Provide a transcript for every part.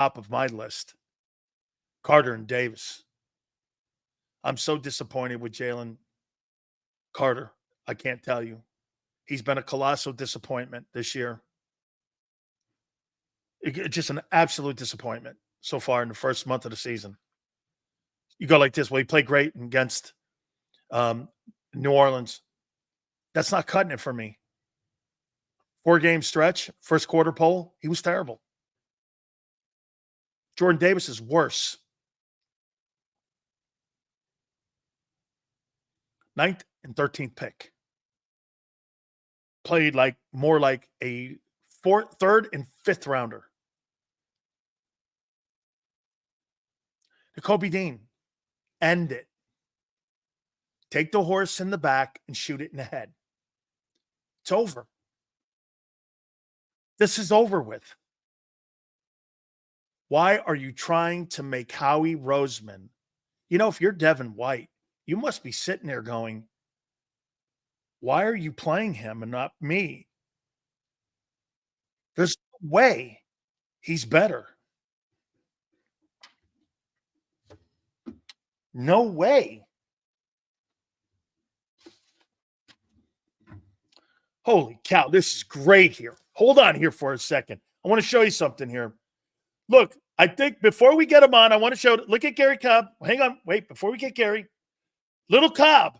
top of my list. Carter and Davis. I'm so disappointed with Jalen Carter. I can't tell you. He's been a colossal disappointment this year. Just an absolute disappointment so far in the first month of the season. You go like this. Well, he played great against New Orleans. That's not cutting it for me. 4-game stretch, first quarter poll, he was terrible. Jordan Davis is worse. 9th and 13th pick. Played more like a 3rd and 5th rounder. Kobe Dean, end it. Take the horse in the back and shoot it in the head. It's over. This is over with. Why are you trying to make Howie Roseman? If you're Devin White, you must be sitting there going, why are you playing him and not me? There's no way he's better. No way. Holy cow, this is great here. Hold on here for a second. I want to show you something here. Look, I think before we get him on, I want to show, look at Garry Cobb. Hang on, wait, before we get Garry. Little Cobb.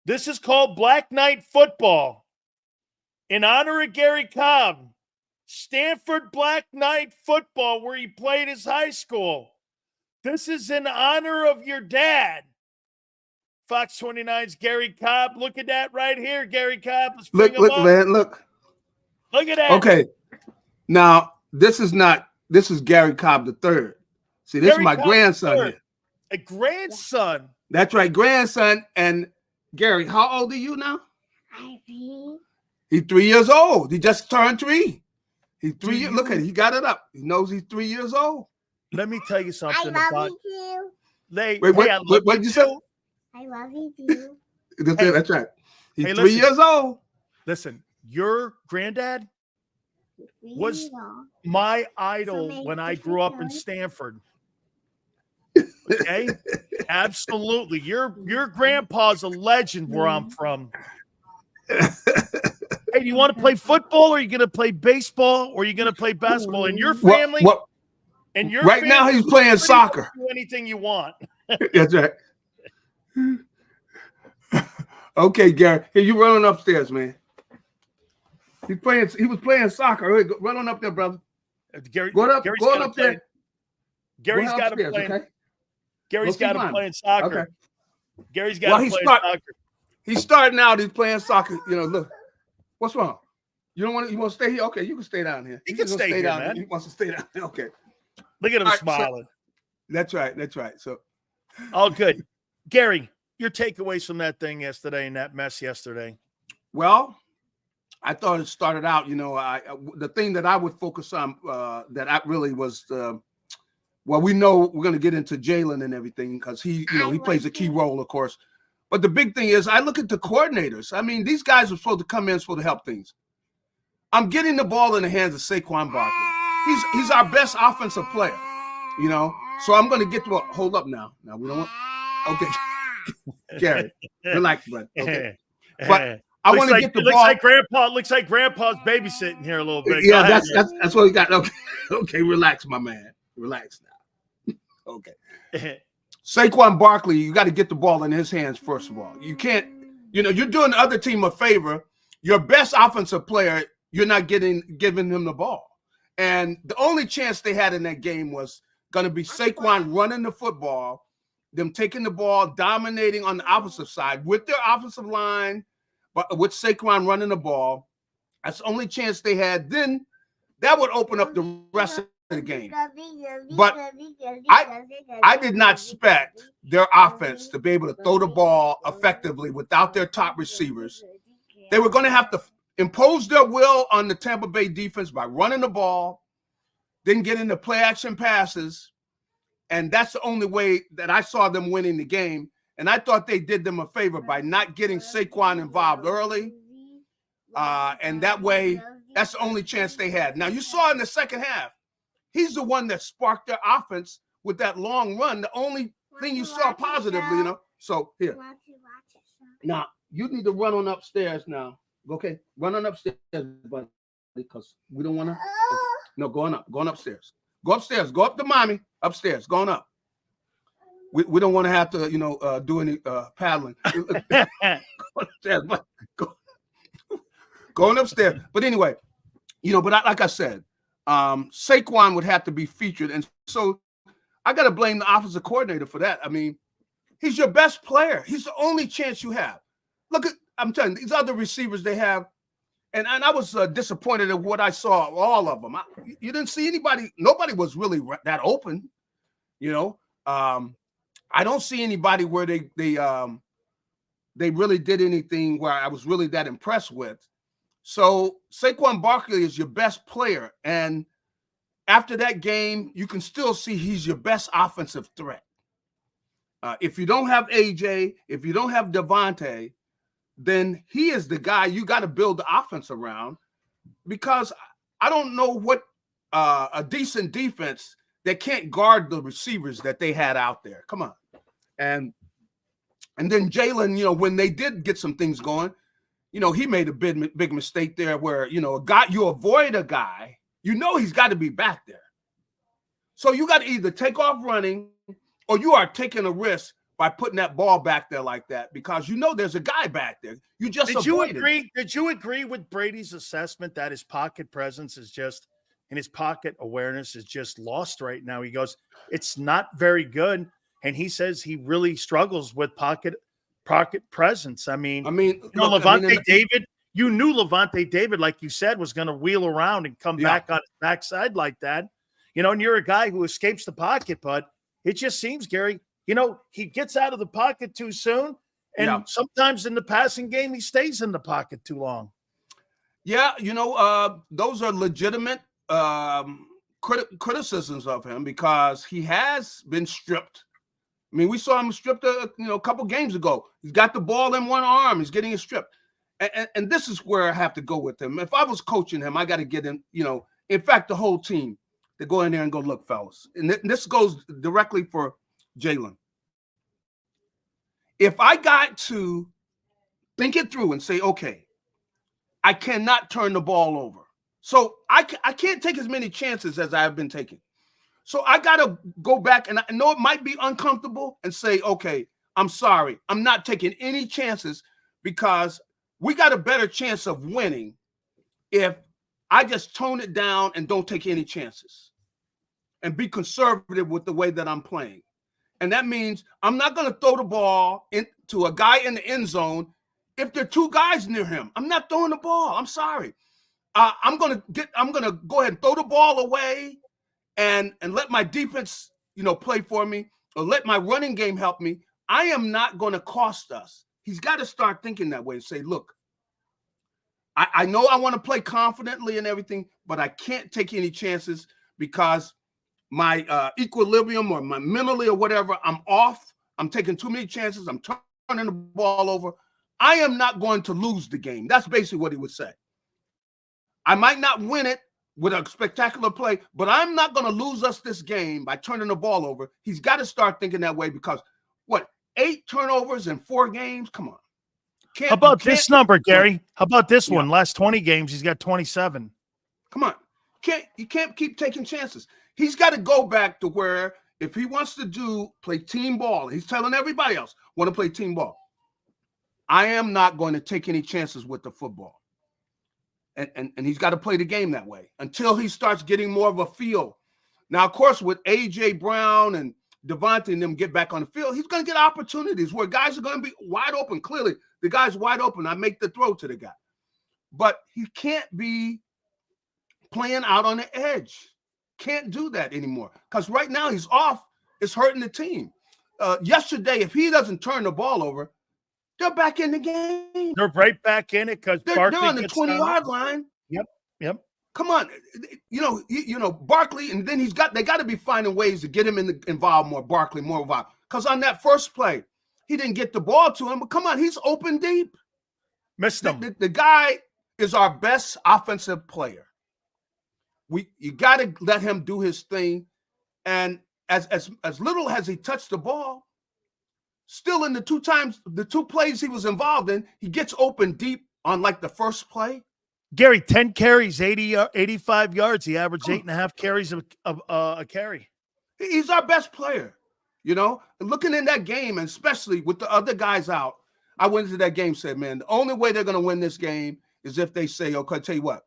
This is called Black Knight Football. In honor of Garry Cobb. Stanford Black Knight Football, where he played his high school. This is in honor of your dad. Fox 29's Garry Cobb. Look at that right here, Garry Cobb. Let's bring him up. Man, look. Look at that. Okay. Now, this is Garry Cobb III. See, this is my grandson here. A grandson. That's right, grandson. And Garry, how old are you now? 3. He's 3 years old. He just turned 3. He's 3 years. Look at it. He got it up. He knows he's 3 years old. Let me tell you something I about. love you Wait, what did you say? too. I love you too. That's right. He's 3 years old. Listen, your granddad was my idol when I grew up in Stanford. Okay? Absolutely. Your grandpa's a legend where I'm from. Hey, do you want to play football, or are you going to play baseball, or are you going to play basketball? And your family, right now he's playing soccer. Do anything you want. That's right. Okay, Garry. Here, you running upstairs, man. He was playing soccer. Hey, run on up there, brother. Gary's go up there. Gary's got him playing. Okay? Gary's got him playing soccer. Okay. Gary's got him playing soccer. He's starting out. He's playing soccer. Look. What's wrong? You want to stay here? Okay, you can stay down here. He can stay here, down man. He wants to stay down here. Okay. Look at him smiling. That's right. That's right. So, all good. Garry, your takeaways from that thing yesterday and that mess yesterday? Well, I thought it started out, the thing that I would focus on that I really was, we know we're going to get into Jalen and everything because he plays a key role, of course. But the big thing is I look at the coordinators. I mean, these guys are supposed to come in supposed to help things. I'm getting the ball in the hands of Saquon Barkley. He's our best offensive player, So I'm going to get to hold up now. Now we don't want. Okay, Garry, relax, bud. Okay, but I want to get the ball. Looks like Grandpa's babysitting here a little bit. Yeah, that's what we got. Okay, okay, relax, my man. Relax now. Okay. Saquon Barkley, you got to get the ball in his hands first of all. You can't, you're doing the other team a favor. Your best offensive player, you're not giving him the ball. And the only chance they had in that game was going to be Saquon running the football, them taking the ball, dominating on the opposite side with their offensive line, but with Saquon running the ball. That's the only chance they had. Then that would open up the rest of the game. But I did not expect their offense to be able to throw the ball effectively without their top receivers. They were going to have to impose their will on the Tampa Bay defense by running the ball, then get into play action passes. And that's the only way that I saw them winning the game. And I thought they did them a favor by not getting Saquon involved early. And that way, that's the only chance they had. Now, you saw in the second half, he's the one that sparked their offense with that long run. The only thing you saw positively, you know. So here. Now you need to run on upstairs now. Okay, run on upstairs, buddy, because we don't want to. No, going upstairs. Go upstairs. Go up to mommy. Upstairs. Going up. We don't want to have to, do any paddling. Upstairs, but going upstairs. But anyway, but like I said, Saquon would have to be featured, and so I got to blame the offensive coordinator for that. I mean, he's your best player. He's the only chance you have. I'm telling you, these other receivers they have, and I was disappointed at what I saw. All of them. You didn't see anybody. Nobody was really that open. I don't see anybody where they really did anything where I was really that impressed with. So Saquon Barkley is your best player, and after that game, you can still see he's your best offensive threat. If you don't have AJ, if you don't have Devontae, then he is the guy you got to build the offense around, because I don't know what a decent defense that can't guard the receivers that they had out there. Come on. And then Jalen, when they did get some things going, he made a big mistake there where, you avoid a guy, he's got to be back there. So you got to either take off running or you are taking a risk by putting that ball back there like that, because there's a guy back there. You just Did you agree with Brady's assessment that his pocket presence is just, and his pocket awareness is just lost right now? He goes, it's not very good. And he says he really struggles with pocket presence. I mean, Levante David, you knew Levante David, like you said, was going to wheel around and come back on his backside like that. And you're a guy who escapes the pocket, but it just seems, Gary, he gets out of the pocket too soon. And sometimes in the passing game, he stays in the pocket too long. Yeah, those are legitimate criticisms of him, because he has been stripped. I mean, we saw him stripped a couple games ago. He's got the ball in one arm. He's getting it stripped. And this is where I have to go with him. If I was coaching him, I got to get him, in fact, the whole team to go in there and go, look, fellas. And this goes directly for Jalen. If I got to think it through and say, okay, I cannot turn the ball over. So I can't take as many chances as I've been taking. So I got to go back, and I know it might be uncomfortable, and say, okay, I'm sorry. I'm not taking any chances, because we got a better chance of winning if I just tone it down and don't take any chances and be conservative with the way that I'm playing. And that means I'm not going to throw the ball into a guy in the end zone if there are two guys near him. I'm not throwing the ball. I'm sorry. I'm going to go ahead and throw the ball away and let my defense, play for me, or let my running game help me. I am not going to cost us. He's got to start thinking that way and say, look, I know I want to play confidently and everything, but I can't take any chances, because my equilibrium or my mentally or whatever, I'm off. I'm taking too many chances. I'm turning the ball over. I am not going to lose the game. That's basically what he would say. I might not win it with a spectacular play, but I'm not going to lose us this game by turning the ball over. He's got to start thinking that way, because 8 turnovers in 4 games? Come on. How about this number, Gary? How about this one? Last 20 games, he's got 27. Come on. You can't keep taking chances. He's got to go back to where, if he wants to play team ball, he's telling everybody else, want to play team ball. I am not going to take any chances with the football. And he's got to play the game that way until he starts getting more of a feel. Now, of course, with A.J. Brown and Devontae and them get back on the field, he's going to get opportunities where guys are going to be wide open. Clearly, the guy's wide open. I make the throw to the guy. But he can't be playing out on the edge. Can't do that anymore, because right now he's off. It's hurting the team. Yesterday, if he doesn't turn the ball over, they're back in the game. They're right back in it, because they're on the 20-yard line. Yep. Come on, Barkley, and then they got to be finding ways to get him involved more. Barkley more involved, because on that first play, he didn't get the ball to him. But come on, he's open deep. Missed him. The guy is our best offensive player. You got to let him do his thing. And as little as he touched the ball, still in the two plays he was involved in, he gets open deep on like the first play. Garry, 10 carries, 85 yards. He averaged 8.5 carries a carry. He's our best player, you know. And looking in that game, and especially with the other guys out, I went into that game and said, man, the only way they're going to win this game is if they say, okay, I'll tell you what,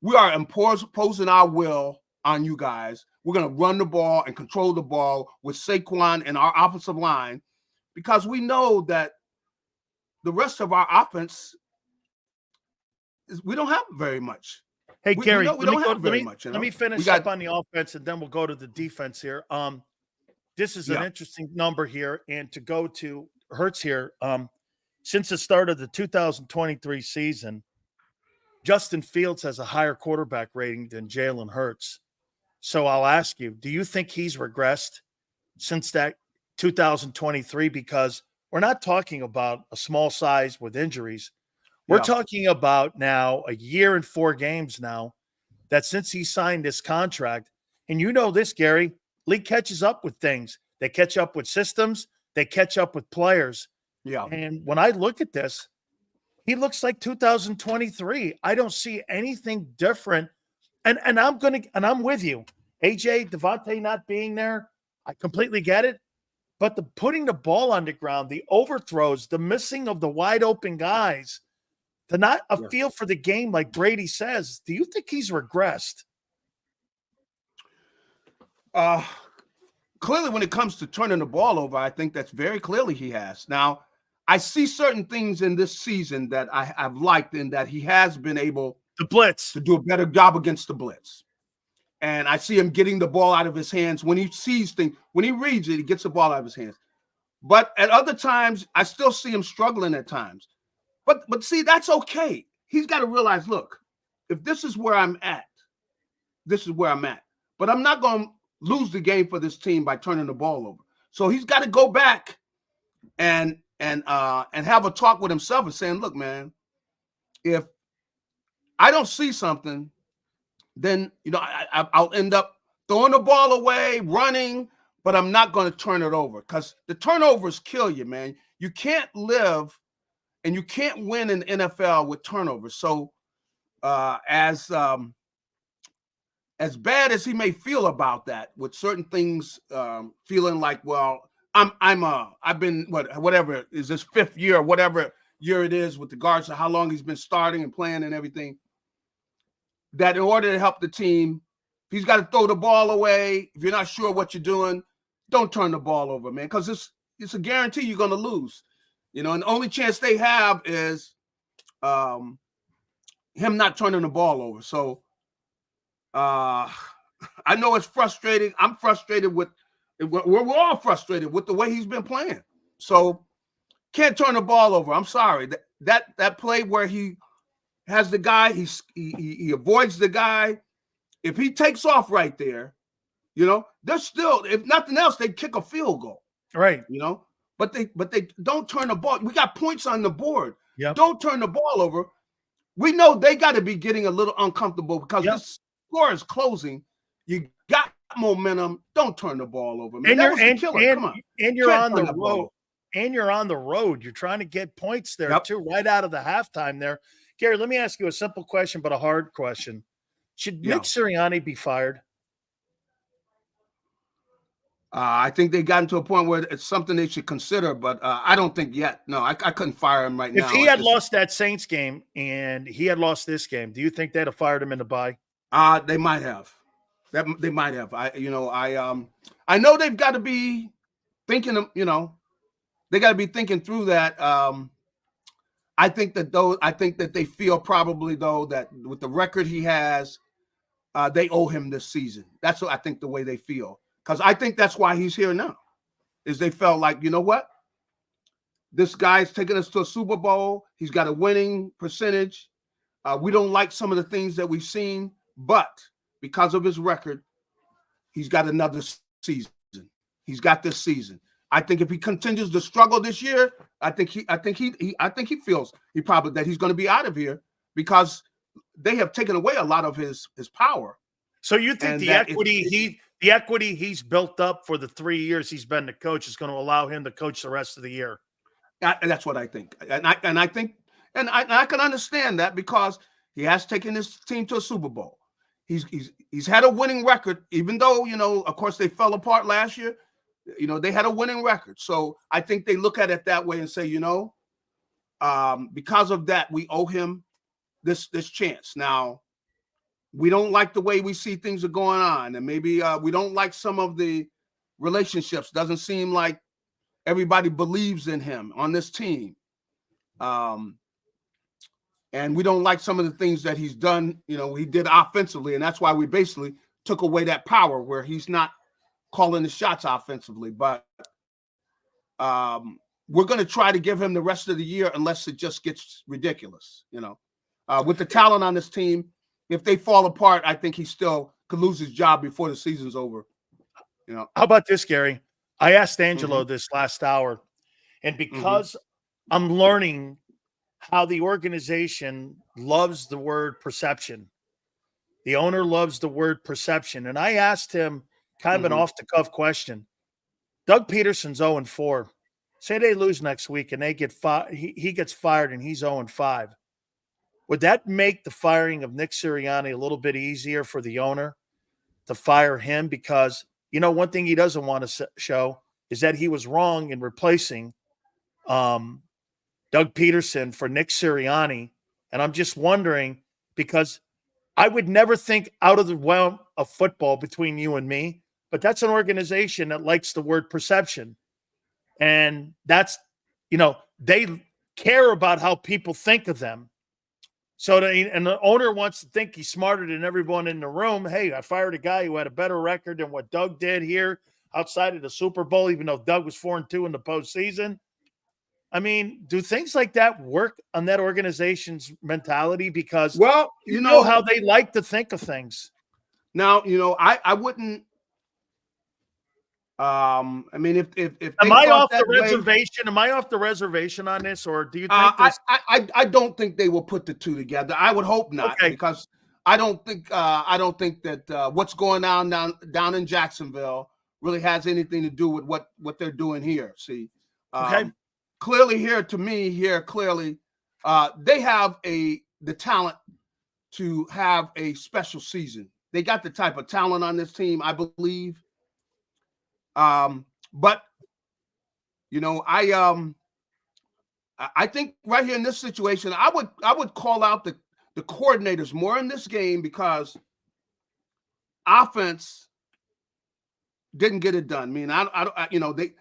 we are imposing our will on you guys. We're going to run the ball and control the ball with Saquon and our offensive line, because we know that the rest of our offense we don't have very much. Hey, Garry, we don't have very much. Let me finish up on the offense, and then we'll go to the defense here. This is an interesting number here, and to go to Hurts here. Since the start of the 2023 season, Justin Fields has a higher quarterback rating than Jalen Hurts. So I'll ask you, do you think he's regressed since that 2023? Because we're not talking about a small size with injuries. We're talking about now a year and 4 games now that since he signed this contract, and you know this, Garry, league catches up with things. They catch up with systems. They catch up with players. Yeah. And when I look at this, he looks like 2023. I don't see anything different. And I'm with you. AJ, Devontae not being there, I completely get it. But the putting the ball on the ground, the overthrows, the missing of the wide open guys, the not a feel for the game, like Brady says, do you think he's regressed? Clearly, when it comes to turning the ball over, I think that's very clearly he has. Now, I see certain things in this season that I've liked, in that he has been able to do a better job against the blitz. And I see him getting the ball out of his hands when he sees things. When he reads it, he gets the ball out of his hands. But at other times, I still see him struggling at times. But see, that's okay. He's got to realize, look, if this is where I'm at, this is where I'm at. But I'm not going to lose the game for this team by turning the ball over. So he's got to go back and have a talk with himself and saying, look, man, if I don't see something, then, you know, I'll end up throwing the ball away, running, but I'm not going to turn it over, because the turnovers kill you, man. You can't live and you can't win in the NFL with turnovers. So as bad as he may feel about that, with certain things, feeling like, well, I've been whatever is this 5th year or whatever year it is, with regards to how long he's been starting and playing and everything, that in order to help the team, he's got to throw the ball away. If you're not sure what you're doing, don't turn the ball over, man, because it's a guarantee you're going to lose. You know, and the only chance they have is him not turning the ball over. So I know it's frustrating. I'm frustrated with – we're all frustrated with the way he's been playing. So can't turn the ball over. I'm sorry. That play where he has the guy, he avoids the guy. If he takes off right there, you know, they're still, if nothing else, they kick a field goal. Right. You know, but they don't turn the ball. We got points on the board. Yep. Don't turn the ball over. We know they got to be getting a little uncomfortable because this score is closing. You got momentum. Don't turn the ball over, man. And you're on the road. And you're on the road. You're trying to get points there too, right out of the halftime there. Garry, let me ask you a simple question, but a hard question. Should Nick Sirianni be fired? I think they gotten to a point where it's something they should consider, but I don't think yet. No, I couldn't fire him right now. If he had lost that Saints game and he had lost this game, do you think they'd have fired him in the bye? They might have. They might have. I know they've got to be thinking. You know, they got to be thinking through that. I think that they feel probably though that with the record he has, they owe him this season. That's what I think the way they feel. Because I think that's why he's here now, is they felt like, you know what? This guy's taking us to a Super Bowl. He's got a winning percentage. We don't like some of the things that we've seen, but because of his record, he's got another season. He's got this season. I think if he continues to struggle this year, I think he feels that he's going to be out of here, because they have taken away a lot of his power. So you think And the that equity he's built up for the 3 years he's been the coach is going to allow him to coach the rest of the year? that's what I think. And I think I can understand that because he has taken his team to a Super Bowl. He's had a winning record, even though, of course, they fell apart last year. They had a winning record. So I think they look at it that way and say, because of that, we owe him this chance. Now, we don't like the way we see things are going on, and maybe we don't like some of the relationships. Doesn't seem like everybody believes in him on this team. And we don't like some of the things that he's done, he did offensively. And that's why we basically took away that power where he's not calling the shots offensively. But we're going to try to give him the rest of the year unless it just gets ridiculous. With the talent on this team, if they fall apart, I think he still could lose his job before the season's over. How about this, Gary? I asked Angelo this last hour, and because I'm learning how the organization loves the word perception. The owner loves the word perception. And I asked him kind of an off-the-cuff question. Doug Peterson's 0-4. Say they lose next week and they get he gets fired and he's 0-5. Would that make the firing of Nick Sirianni a little bit easier for the owner to fire him? Because, one thing he doesn't want to show is that he was wrong in replacing Doug Peterson for Nick Sirianni. And I'm just wondering, because I would never think out of the realm of football between you and me, but that's an organization that likes the word perception. And that's, they care about how people think of them. So, and the owner wants to think he's smarter than everyone in the room. Hey, I fired a guy who had a better record than what Doug did here outside of the Super Bowl, even though Doug was 4-2 in the postseason. I mean, do things like that work on that organization's mentality? Because you know how they like to think of things. Now, I wouldn't. I mean, if am I off the reservation? Am I off the reservation on this, or do you think? I don't think they will put the two together. I would hope not, because I don't think that what's going on down in Jacksonville really has anything to do with what they're doing here. See, clearly they have the talent to have a special season. They got the type of talent on this team, I believe. But I think right here in this situation, I would call out the coordinators more in this game, because offense didn't get it done. I mean,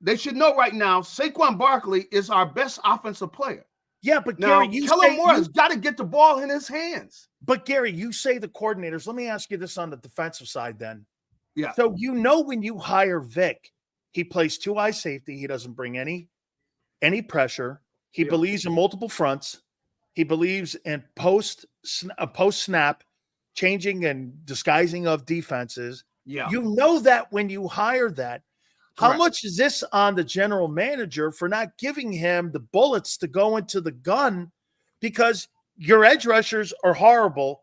they should know right now Saquon Barkley is our best offensive player. Yeah, but now, Gary, Kellen Moore has got to get the ball in his hands. But Gary, you say the coordinators. Let me ask you this on the defensive side then. Yeah. So when you hire Vic, he plays 2 eye safety. He doesn't bring any pressure. He believes in multiple fronts. He believes in post snap changing and disguising of defenses. Yeah. That when you hire that, how much is this on the general manager for not giving him the bullets to go into the gun? Because your edge rushers are horrible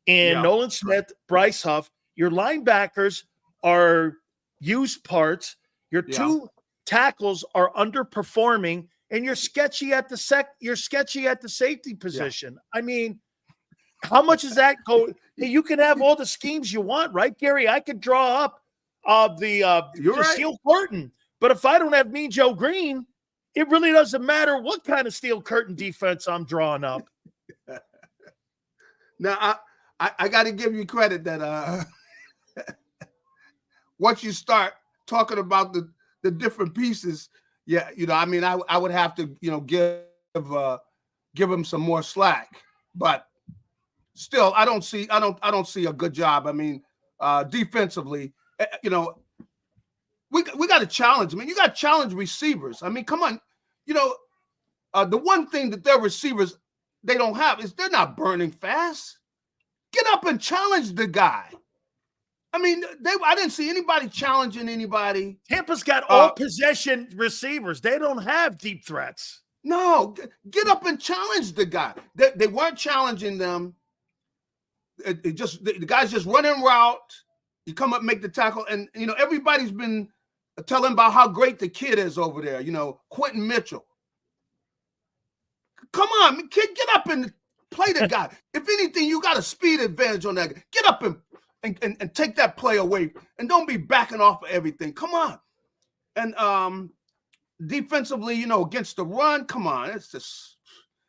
in Nolan Smith, Bryce Huff. Your linebackers are used parts. Your 2 tackles are underperforming, and you're sketchy at the safety position. Yeah. I mean, how much is that go? You can have all the schemes you want, right, Gary? I could draw up the steel curtain, but if I don't have Mean Joe Green, it really doesn't matter what kind of steel curtain defense I'm drawing up. Now, I got to give you credit that once you start talking about the different pieces, I mean, I would have to, give him some more slack. But still, I don't see a good job. I mean, defensively, we got to challenge. I mean, you got to challenge receivers. I mean, come on, the one thing that their receivers they don't have is they're not burning fast. Get up and challenge the guy. I mean, I didn't see anybody challenging anybody. Tampa's got all possession receivers. They don't have deep threats. No, get up and challenge the guy. They weren't challenging them. the guy's just running route. You come up, make the tackle, and everybody's been telling about how great the kid is over there. Quentin Mitchell. Come on, kid, get up and play the guy. If anything, you got a speed advantage on that guy. Get up and take that play away, and don't be backing off of everything. Come on. And defensively, against the run, come on. It's just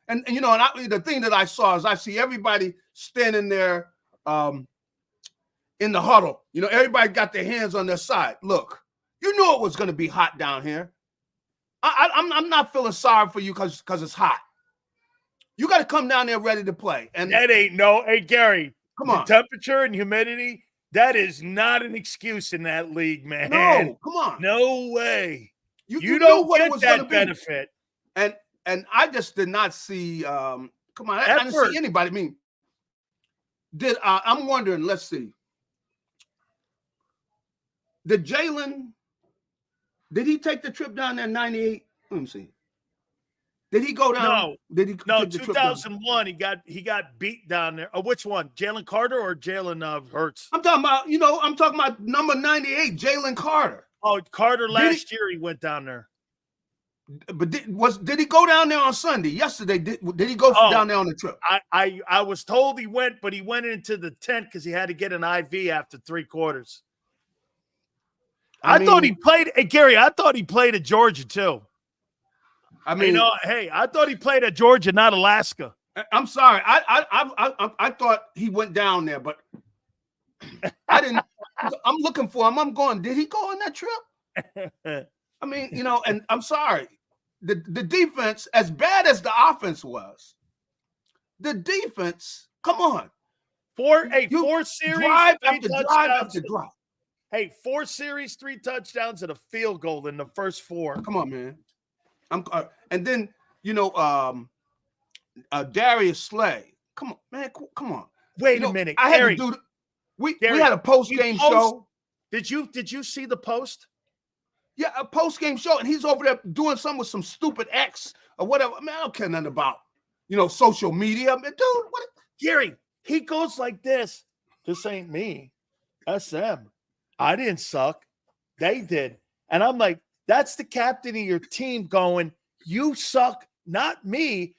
and the thing that I saw is I see everybody standing there in the huddle. Everybody got their hands on their side. Look, you knew it was going to be hot down here. I'm not feeling sorry for you because it's hot. You got to come down there ready to play. And that ain't hey, Gary, come on. The temperature and humidity, that is not an excuse in that league, man. No, come on. No way. You know don't what get it was that gonna benefit. And I just did not see come on, I didn't see anybody. I mean, I'm wondering, let's see. Did he take the trip down there in 98? Let me see. Did he go down? No. Did he? No, 2001. He got beat down there. Oh, which one? Jalen Carter or Jalen Hurts? I'm talking about number 98, Jalen Carter. Oh, Carter last year he went down there. But did he go down there on Sunday? Yesterday, did he go down there on the trip? I was told he went, but he went into the tent because he had to get an IV after 3 quarters. I thought he played. Hey, Gary, I thought he played at Georgia too. I mean, hey, I thought he played at Georgia, not Alaska. I'm sorry. I thought he went down there, but I didn't. I'm looking for him. I'm going, did he go on that trip? I mean, and I'm sorry. The defense, as bad as the offense was, the defense, come on. 4 series, drive after drive after drive. Hey, 4 series, 3 touchdowns, and a field goal in the first 4. Come on, man. And then Darius Slay. Come on, man. Come on. Wait a minute. I had to do. We had a post-game show. Did you see the post? Yeah, a post-game show, and he's over there doing something with some stupid X or whatever. Man, I don't care nothing about social media. Man, dude, what? Gary, he goes like this. This ain't me. That's them. I didn't suck. They did. And I'm like, that's the captain of your team going, you suck, not me.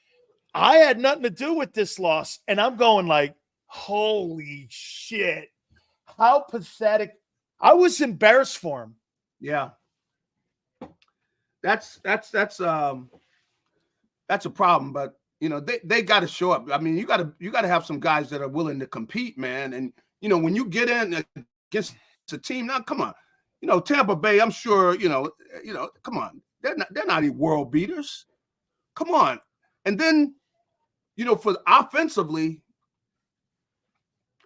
I had nothing to do with this loss. And I'm going like, holy shit. How pathetic. I was embarrassed for him. Yeah. That's a problem, but they got to show up. I mean, you got to have some guys that are willing to compete, man. And when you get in against a team, now come on. Tampa Bay, I'm sure, come on. They're not any world beaters. Come on. And then, for offensively,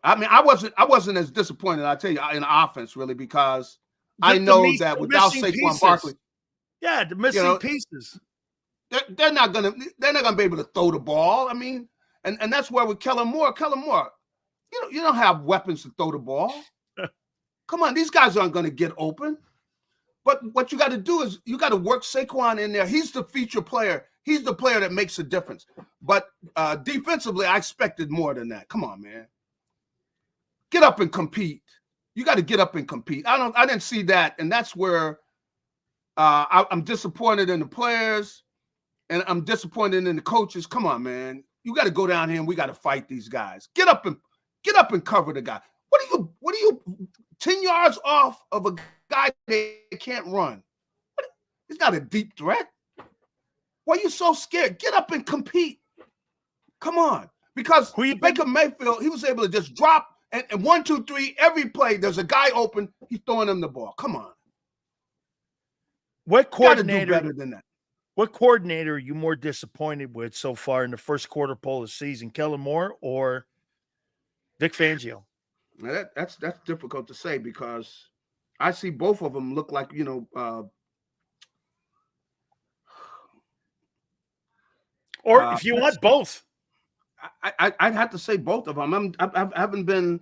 I mean, I wasn't as disappointed, I tell you, in offense, really, because I know that without Saquon Barkley. Yeah, the missing pieces. They're not gonna be able to throw the ball. I mean, and that's where with Kellen Moore, you don't have weapons to throw the ball. Come on, these guys aren't going to get open. But what you got to do is you got to work Saquon in there. He's the feature player. He's the player that makes a difference. But defensively, I expected more than that. Come on, man. Get up and compete. You got to get up and compete. I didn't see that, and that's where I'm disappointed in the players, and I'm disappointed in the coaches. Come on, man. You got to go down here and we got to fight these guys. Get up and cover the guy. What are you 10 yards off of a guy that can't run? He's not a deep threat. Why are you so scared? Get up and compete. Come on. Because Baker Mayfield, he was able to just drop and 1, 2, 3, every play, there's a guy open, he's throwing him the ball. Come on. What coordinator do better than that? What coordinator are you more disappointed with so far in the first quarter poll of the season, Kellen Moore or Vic Fangio? Now that's difficult to say because I see both of them look like or if you want both, I'd have to say both of them. I haven't been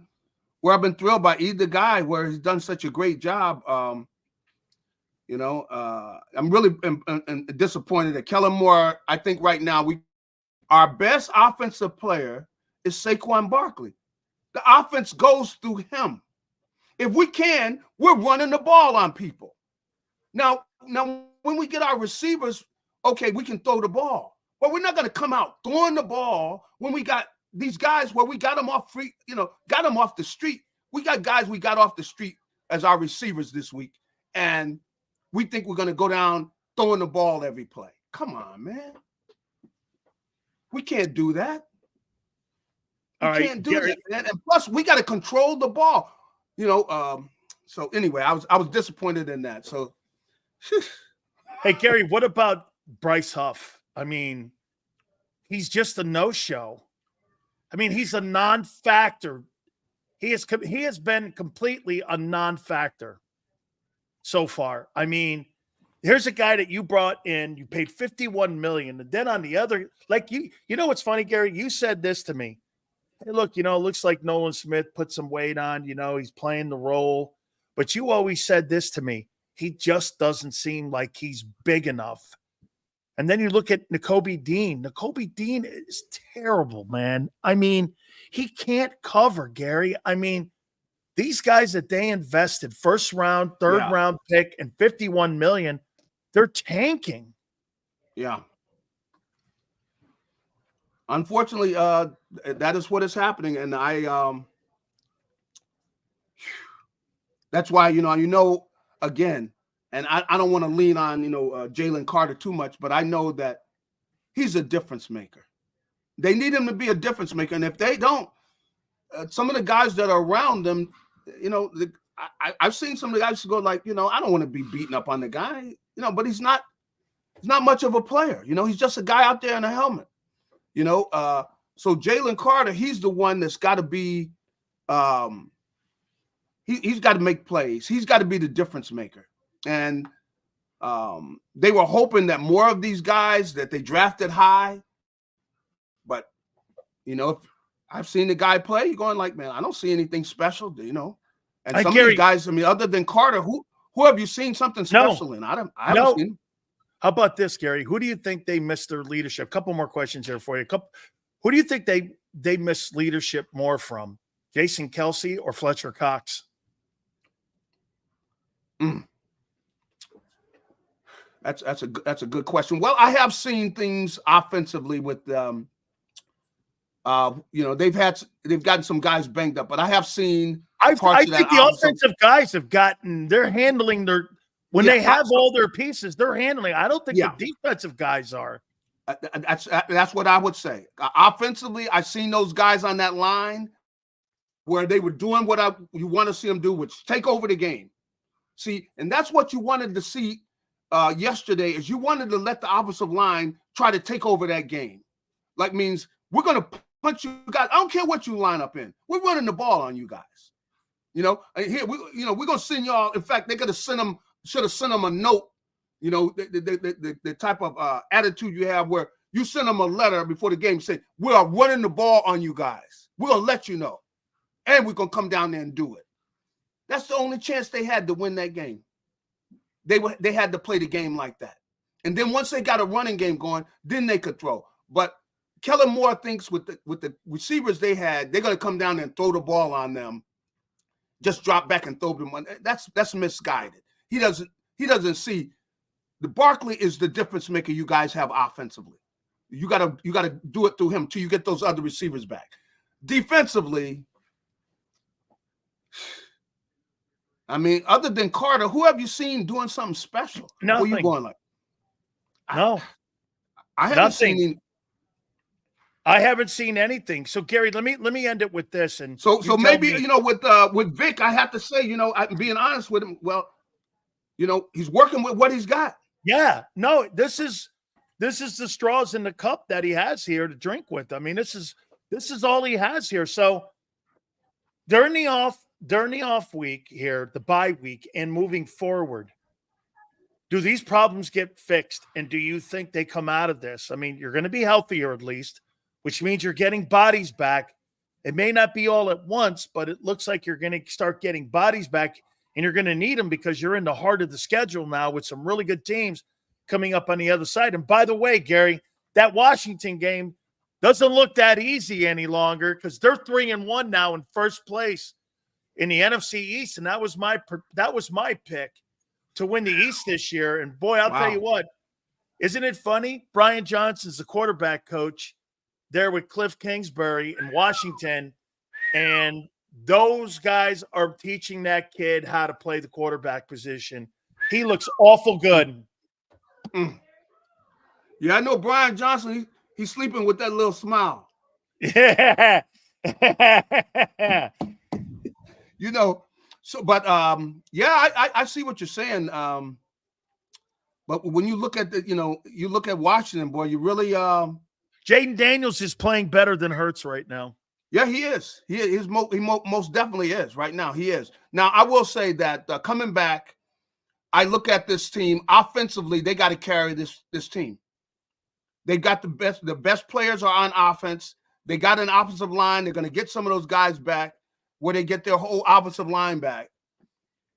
where I've been thrilled by either guy where he's done such a great job. I'm really disappointed that Kellen Moore. I think right now our best offensive player is Saquon Barkley. The offense goes through him. If we can, we're running the ball on people. Now when we get our receivers, okay, we can throw the ball. But we're not going to come out throwing the ball when we got these guys where we got them off free, got them off the street. We got guys we got off the street as our receivers this week. And we think we're going to go down throwing the ball every play. Come on, man. We can't do that. We can't do that. And plus, we got to control the ball. So anyway, I was disappointed in that. So, hey, Garry, what about Bryce Huff? I mean, he's just a no-show. I mean, he's a non-factor. He has been completely a non-factor so far. I mean, here's a guy that you brought in, you paid $51 million, and then on the other, like you know what's funny, Garry? You said this to me. Hey, look, it looks like Nolan Smith put some weight on, he's playing the role. But you always said this to me. He just doesn't seem like he's big enough. And then you look at Nakobe Dean. Nakobe Dean is terrible, man. I mean, he can't cover, Garry. I mean, these guys that they invested, first round, third round pick, and $51 million, they're tanking. Yeah. Unfortunately, that is what is happening. And that's why, again, and I don't want to lean on, Jalen Carter too much, but I know that he's a difference maker. They need him to be a difference maker. And if they don't, some of the guys that are around them, I've seen some of the guys go like, I don't want to be beating up on the guy, but he's not much of a player. He's just a guy out there in a helmet, so Jalen Carter, he's the one that's got to be, he's got to make plays. He's got to be the difference maker. And they were hoping that more of these guys that they drafted high, but if I've seen the guy play, you're going like, man, I don't see anything special, And some of these guys, other than Carter, who have you seen something special in? I haven't seen. How about this, Garry? Who do you think they missed their leadership? A couple more questions here for you. Who do you think they missed leadership more from? Jason Kelce or Fletcher Cox? That's a good question. Well, I have seen things offensively with them. They've gotten some guys banged up, but I have seen. I think the offensive guys have gotten. They're handling their when they have all their pieces. They're handling. I don't think the defensive guys are. That's what I would say. Offensively, I've seen those guys on that line where they were doing what you want to see them do, which take over the game. See, and that's what you wanted to see yesterday. Is you wanted to let the offensive line try to take over that game. Like means we're going to punch you guys. I don't care what you line up in. We're running the ball on you guys. And here we're going to send y'all. In fact, they could have should have sent them a note. The type of attitude you have where you send them a letter before the game saying, we are running the ball on you guys. We're going to let you know. And we're going to come down there and do it. That's the only chance they had to win that game. They had to play the game like that. And then once they got a running game going, then they could throw. But Kellen Moore thinks with the receivers they had, they're going to come down and throw the ball on them, just drop back and throw them. That's misguided. He doesn't see the Barkley is the difference maker you guys have offensively. You gotta do it through him till you get those other receivers back. Defensively, other than Carter, who have you seen doing something special? Nothing. Who are you going like? No, I haven't seen. I haven't seen anything. So Garry, let me end it with this. And so maybe with Vic, I have to say, I'm being honest with him. Well, he's working with what he's got. Yeah, no, this is the straws in the cup that he has here to drink with. I mean, this is all he has here. So during the off week here, the bye week, and moving forward, do these problems get fixed? And do you think they come out of this? I mean, you're going to be healthier at least, which means you're getting bodies back. It may not be all at once, but it looks like you're going to start getting bodies back. And you're going to need them because you're in the heart of the schedule now with some really good teams coming up on the other side. And by the way, Garry, that Washington game, Doesn't look that easy any longer because they're 3-1 now in first place in the NFC East, and that was my pick to win the East this year. And boy, I'll tell you what, isn't it funny? Brian Johnson's the quarterback coach there with Cliff Kingsbury in Washington, and those guys are teaching that kid how to play the quarterback position. He looks awful good. Yeah, I know Brian Johnson. He's sleeping with that little smile. Yeah. You know, so but yeah, I see what you're saying. But when you look at you look at Washington, boy, you really Jaden Daniels is playing better than Hurts right now. Yeah, he is. He most definitely is right now. He is. Now, I will say that coming back, I look at this team offensively. They got to carry this team. They got the best players are on offense. They got an offensive line. They're going to get some of those guys back where they get their whole offensive line back.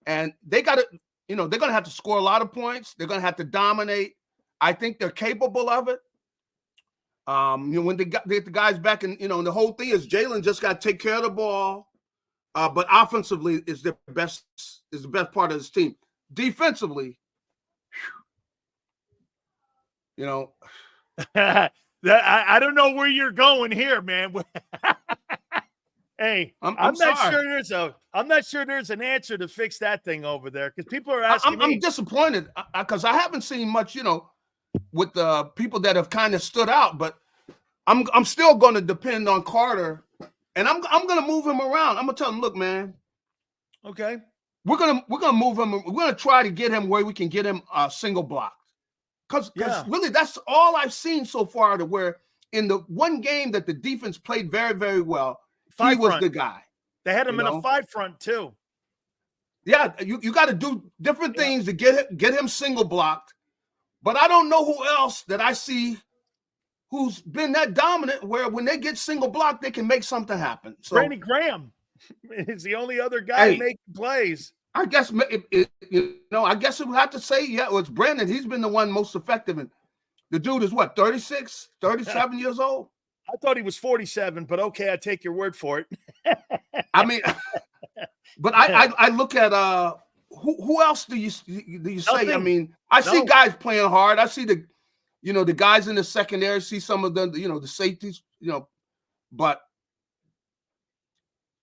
And they got to, they're going to have to score a lot of points. They're going to have to dominate. I think they're capable of it. When they get the guys back, and the whole thing is Jalen just got to take care of the ball, but offensively is the best part of this team. Defensively, I don't know where you're going here, man. Hey, I'm not sure there's an answer to fix that thing over there because people are asking. I'm disappointed because I haven't seen much, with the people that have kind of stood out, but I'm still going to depend on Carter, and I'm going to move him around. I'm going to tell him, look, man. Okay. We're gonna move him. We're gonna try to get him where we can get him single blocked. Because really that's all I've seen so far, to where in the one game that the defense played very, very well, he was the guy. They had him in a 5 front too. Yeah, you got to do different things to get him single blocked. But I don't know who else that I see who's been that dominant where when they get single blocked, they can make something happen. So Brandon Graham is the only other guy making plays. I guess I guess we have to say, it's Brandon. He's been the one most effective. And the dude is what, 36, 37 years old? I thought he was 47, but okay, I take your word for it. I mean, but I look at who else do you say? I mean, I see guys playing hard. I see the guys in the secondary, see some of them, the safeties, but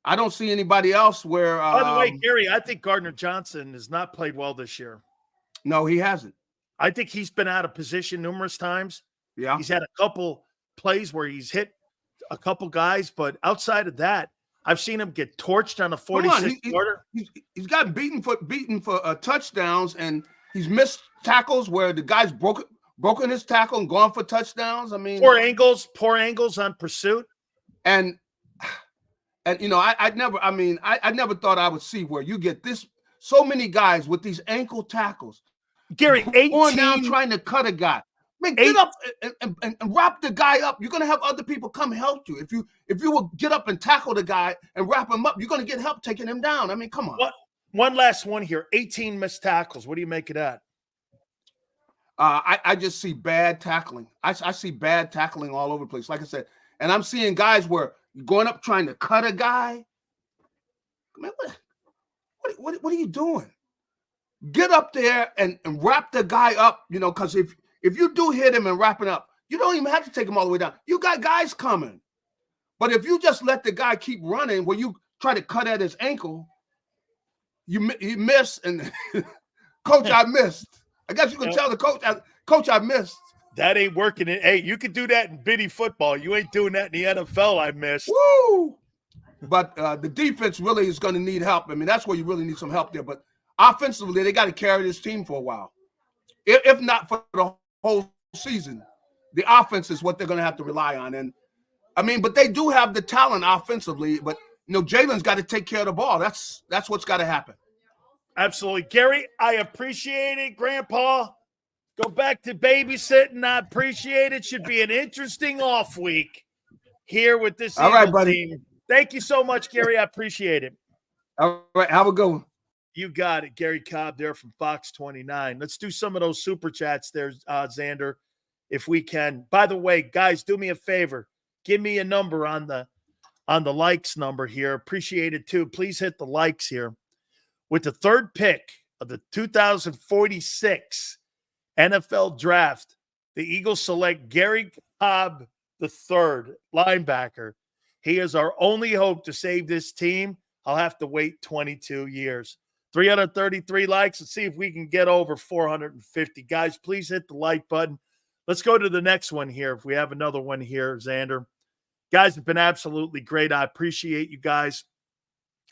I don't see anybody else where. By the way, Gary, I think Gardner Johnson has not played well this year. No, he hasn't. I think he's been out of position numerous times. Yeah. He's had a couple plays where he's hit a couple guys, but outside of that, I've seen him get torched on a 46-yarder. He's gotten beaten for touchdowns, and he's missed tackles where the guy's broken his tackle and gone for touchdowns. I mean, poor angles on pursuit. And I never thought I would see where you get so many guys with these ankle tackles. Gary, 18 going down trying to cut a guy. I mean, get up and wrap the guy up. You're gonna have other people come help you. If you will get up and tackle the guy and wrap him up, you're gonna get help taking him down. I mean, come on. One last one here. 18 missed tackles. What do you make of that? I just see bad tackling. I see bad tackling all over the place. Like I said, and I'm seeing guys where you're going up trying to cut a guy. Man, what are you doing? Get up there and wrap the guy up, because if you do hit him and wrap it up, you don't even have to take him all the way down. You got guys coming. But if you just let the guy keep running where you try to cut at his ankle, you miss, and coach, I missed. I guess you can tell the coach, I missed. That ain't working. Hey, you can do that in bitty football. You ain't doing that in the NFL, I missed. Woo! But the defense really is going to need help. I mean, that's where you really need some help there. But offensively, they got to carry this team for a while. If not for the whole season, the offense is what they're going to have to rely on. And I mean, but they do have the talent offensively. But Jalen's got to take care of the ball. That's what's got to happen. Absolutely, Gary. I appreciate it, Grandpa. Go back to babysitting. I appreciate it. Should be an interesting off week here with this All right, buddy. team. Thank you so much, Gary. I appreciate it. All right, have a good one. You got it, Gary Cobb there from Fox 29. Let's do some of those super chats there, Zander, if we can. By the way, guys, do me a favor. give me a number on the likes number here. Appreciate it too. Please hit the likes here. With the third pick of the 2046 NFL Draft, the Eagles select Garry Cobb III, linebacker. He is our only hope to save this team. I'll have to wait 22 years. 333 likes. Let's see if we can get over 450. Guys, please hit the like button. Let's go to the next one here. If we have another one here, Zander. Guys have been absolutely great. I appreciate you guys.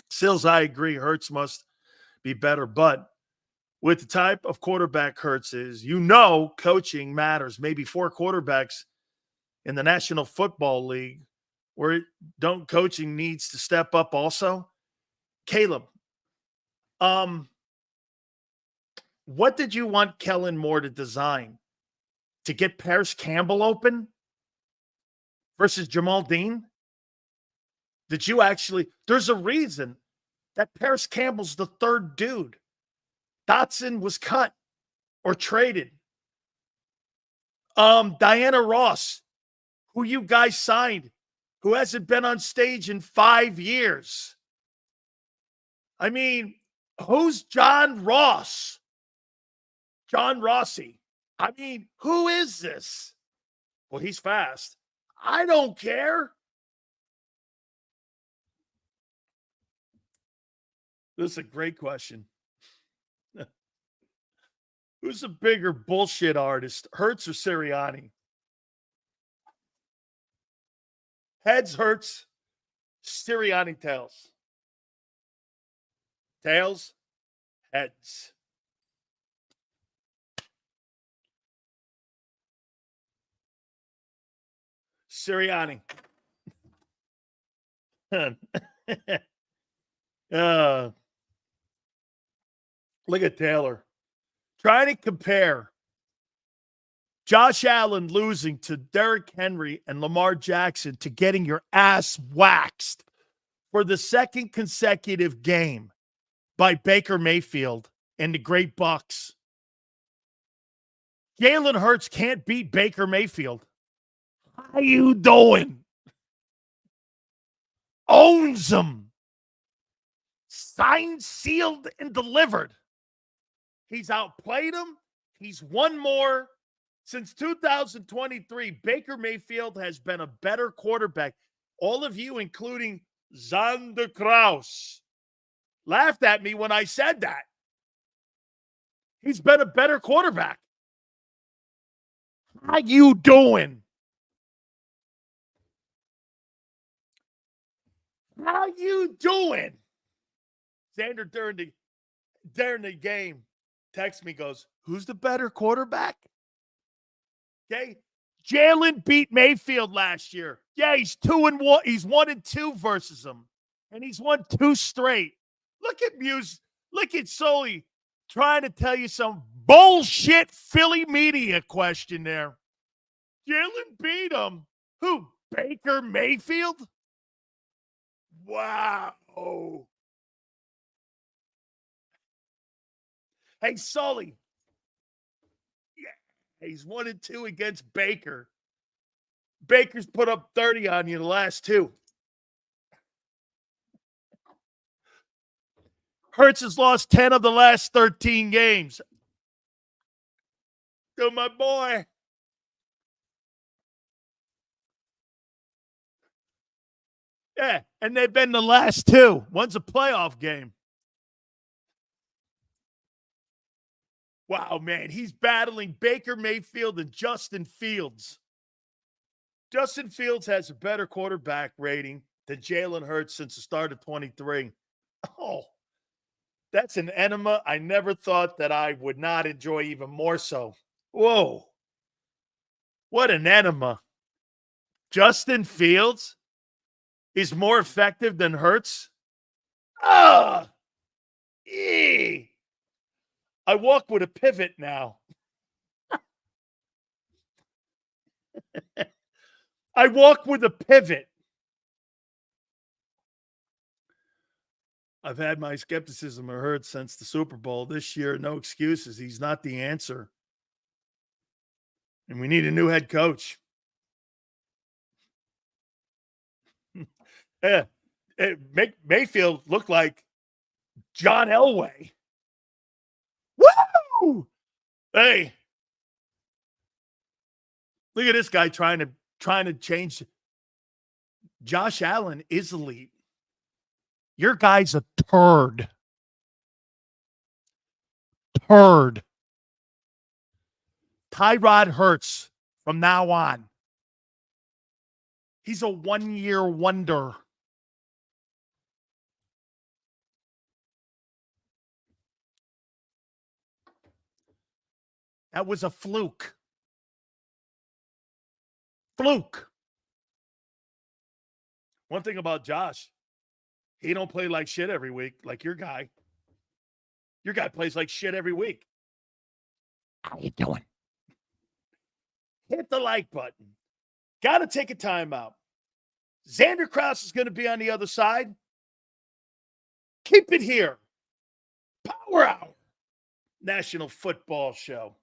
Sills, I agree. Hurts must be better. But with the type of quarterback Hurts is, coaching matters. Maybe 4 quarterbacks in the National Football League where coaching needs to step up also. Caleb, what did you want Kellen Moore to design? To get Paris Campbell open versus Jamal Dean? Did you actually – there's a reason that Paris Campbell's the third dude. Dotson was cut or traded. Diana Ross, who you guys signed, who hasn't been on stage in 5 years. I mean, who's John Ross? John Rossi. I mean, who is this? Well, he's fast. I don't care. This is a great question. Who's a bigger bullshit artist, Hurts or Sirianni? Heads, Hurts. Sirianni, tails. Tails, heads. Sirianni. Look at Taylor. Trying to compare Josh Allen losing to Derrick Henry and Lamar Jackson to getting your ass waxed for the second consecutive game by Baker Mayfield and the great Bucs. Jalen Hurts can't beat Baker Mayfield. How you doing? Owns them. Signed, sealed, and delivered. He's outplayed him. He's won more. Since 2023, Baker Mayfield has been a better quarterback. All of you, including Zander Krause, laughed at me when I said that. He's been a better quarterback. How you doing? How you doing? Zander during the game texts me, goes, who's the better quarterback? Okay. Jalen beat Mayfield last year. Yeah, he's 2-1. He's 1-2 versus him. And he's won 2 straight. Look at Muse. Look at Sully trying to tell you some bullshit Philly media question there. Jalen beat him. Who? Baker Mayfield? Wow. Hey, Sully. Yeah, he's 1-2 against Baker. Baker's put up 30 on you the last 2. Hurts has lost 10 of the last 13 games. To my boy. Yeah, and they've been the last 2. One's a playoff game. Wow, man, he's battling Baker Mayfield and Justin Fields. Justin Fields has a better quarterback rating than Jalen Hurts since the start of 23. Oh, that's an enema I never thought that I would not enjoy even more so. Whoa. What an enema. Justin Fields is more effective than Hurts? Ah! I walk with a pivot now. I walk with a pivot. I've had my skepticism of Hurts since the Super Bowl. This year, no excuses. He's not the answer. And we need a new head coach. Make Mayfield look like John Elway. Woo! Hey, look at this guy trying to change. Josh Allen is elite. Your guy's a turd. Turd. Tyrod Hurts from now on. He's a one-year wonder. That was a fluke. Fluke. One thing about Josh, he don't play like shit every week like your guy. Your guy plays like shit every week. How you doing? Hit the like button. Got to take a timeout. Zander Krause is going to be on the other side. Keep it here. Power Hour. National Football Show.